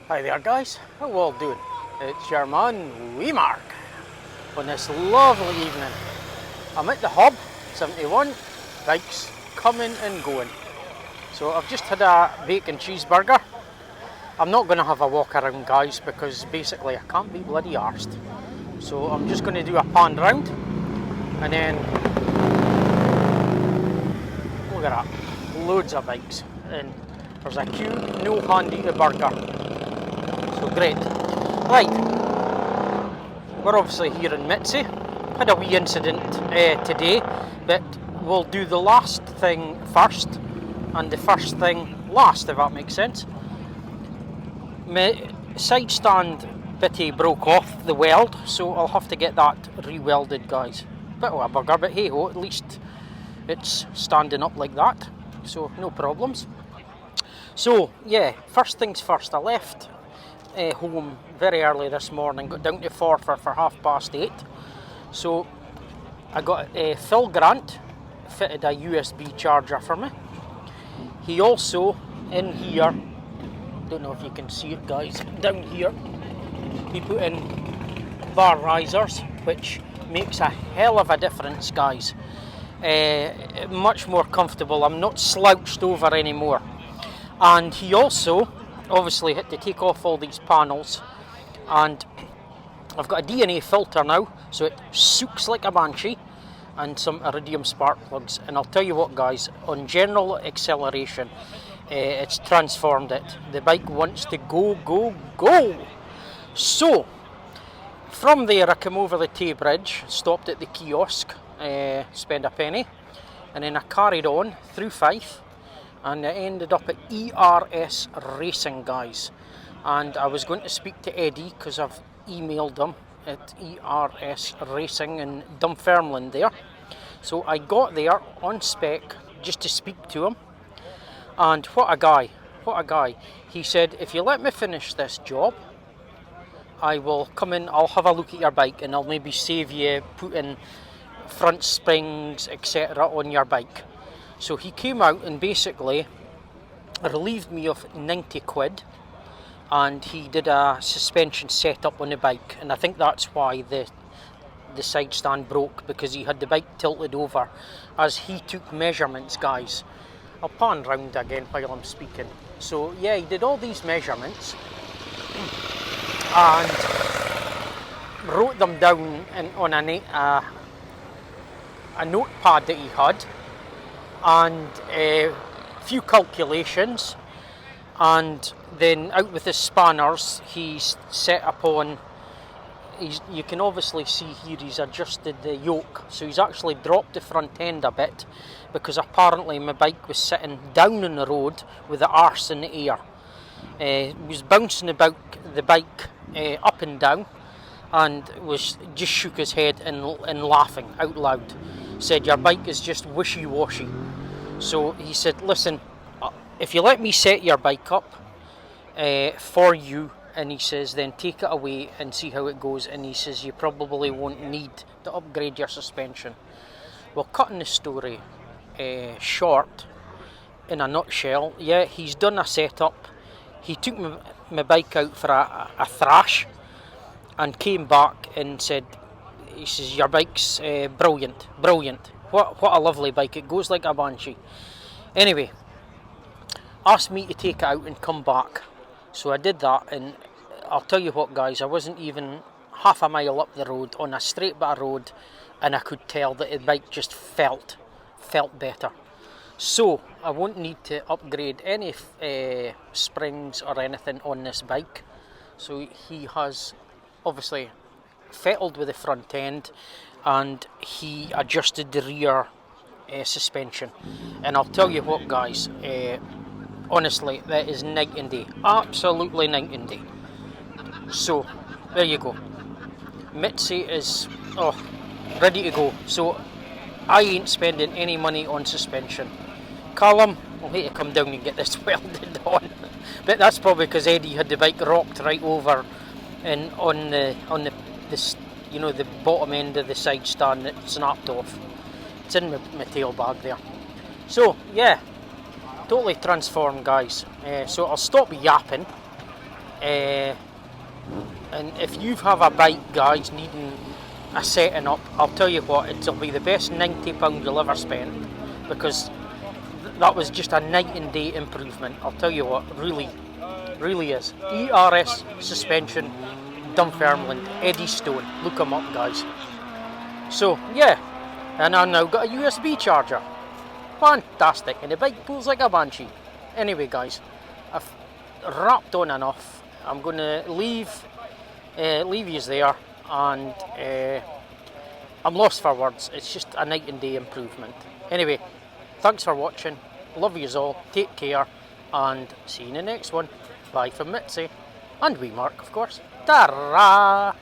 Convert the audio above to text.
Hi there guys, how are you all doing? It's your man Wee Mark on this lovely evening. I'm at the hub, 71, bikes coming and going. So I've just had a bacon cheeseburger. I'm not going to have a walk around guys because basically I can't be bloody arsed. So I'm just going to do a pan round and then look at that, loads of bikes and there's a queue, no hand eat a burger. So great. Right, we're obviously here in Mitiz. Had a wee incident today, but we'll do the last thing first and the first thing last, if that makes sense. My side stand bitty broke off the weld, so I'll have to get that re-welded, guys. Bit of a bugger, but hey ho, at least it's standing up like that, so no problems. So yeah, first things first, I left home very early this morning, got down to Forfar for 8:30. So I got Phil Grant fitted a USB charger for me. He also, in here, don't know if you can see it guys, down here, he put in bar risers, which makes a hell of a difference guys. Much more comfortable, I'm not slouched over anymore. And he also obviously had to take off all these panels, and I've got a DNA filter now, so it soaks like a banshee, and some Iridium spark plugs. And I'll tell you what guys, on general acceleration, it's transformed it. The bike wants to go, go, go. So from there I came over the Tay Bridge, stopped at the kiosk, spent a penny, and then I carried on through Fife, and I ended up at ERS Racing guys. And I was going to speak to Eddie because I've emailed him at ERS Racing in Dunfermilne there. So I got there on spec just to speak to him, and what a guy, what a guy. He said, if you let me finish this job, I will come in, I'll have a look at your bike and I'll maybe save you putting front springs etc on your bike. So he came out and basically relieved me of 90 quid, and he did a suspension setup on the bike, and I think that's why the side stand broke, because he had the bike tilted over as he took measurements guys. I'll pan round again while I'm speaking. So yeah, he did all these measurements and wrote them down on a notepad that he had, and a few calculations, and then out with his spanners he's set upon, you can obviously see here he's adjusted the yoke, so he's actually dropped the front end a bit, because apparently my bike was sitting down on the road with the arse in the air. He was bouncing about the bike up and down, and was just shook his head and laughing out loud. Said, your bike is just wishy-washy. So he said, listen, if you let me set your bike up for you, and he says, then take it away and see how it goes, and he says you probably won't need to upgrade your suspension. Well, cutting the story short, in a nutshell, yeah, he's done a setup. He took my bike out for a thrash and came back and said, he says, your bike's brilliant, brilliant. What a lovely bike, it goes like a banshee. Anyway, asked me to take it out and come back. So I did that, and I'll tell you what guys, I wasn't even half a mile up the road on a straight bit of road, and I could tell that the bike just felt better. So I won't need to upgrade any springs or anything on this bike. So he has obviously fettled with the front end, and he adjusted the rear suspension. And I'll tell you what guys, honestly, that is night and day, absolutely night and day. So there you go, Mitiz is ready to go. So I ain't spending any money on suspension. Callum will need to come down and get this welded on, but that's probably because Eddie had the bike rocked right over and on the you know, the bottom end of the side stand that snapped off. It's in my tail bag there. So yeah, totally transformed guys. So I'll stop yapping And if you have a bike, guys, needing a setting up, I'll tell you what, it'll be the best £90 you'll ever spend, because that was just a night and day improvement. I'll tell you what, really is. ERS suspension, Dunfermilne, Eddystone, look them up, guys. So yeah, and I now got a USB charger. Fantastic, and the bike pulls like a banshee. Anyway, guys, I've rapped on enough. I'm going to leave yous there, and I'm lost for words. It's just a night and day improvement. Anyway, thanks for watching. Love yous all. Take care, and see you in the next one. Bye from Mitiz, and wee Mark, of course. Ta-ra!